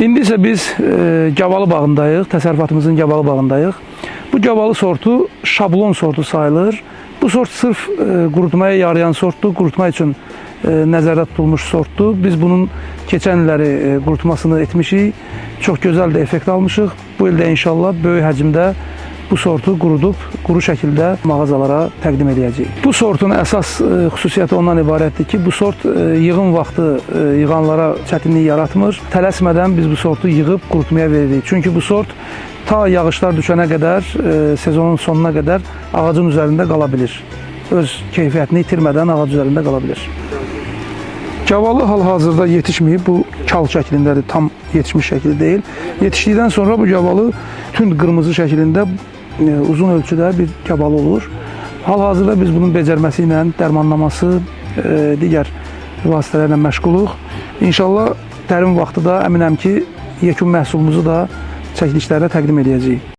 İndi isə biz Gavalı bağındayıq, təsərrüfatımızın Gavalı bağındayıq. Bu Gavalı sortu şablon sortu sayılır. Bu sort sırf qurutmaya yarayan sortdur, qurutma üçün nəzərdə tutulmuş sortdur. Biz bunun keçən illəri qurutmasını etmişik, çox gözəl də effekt almışıq. Bu ildə inşallah böyük həcmdə bu sortu qurudub, quru şəkildə mağazalara təqdim edəcəyik. Bu sortun əsas xüsusiyyəti ondan ibarətdir ki, bu sort yığım vaxtı yığanlara çətinlik yaratmır. Tələsmədən biz bu sortu yığıb qurutmaya veririk. Çünki bu sort ta yağışlar düşənə qədər, sezonun sonuna qədər ağacın üzərində qala bilir. Öz keyfiyyətini itirmədən ağac üzərində qala bilir. Gavalı hal-hazırda yetişməyib, bu kal şəklindədir, tam yetişmiş şəkildə deyil. Yetişdikdən sonra bu gavalı tünd qırmızı şəklində uzun ölçüdə bir gavalı olur. Hal-hazırda biz bunun becərməsi ilə, dərmanlaması, digər vasitələrlə məşğuluq. İnşallah tərim vaxtıda əminəm ki, yekun məhsulumuzu da çəkilişlərdə təqdim edəcəyik.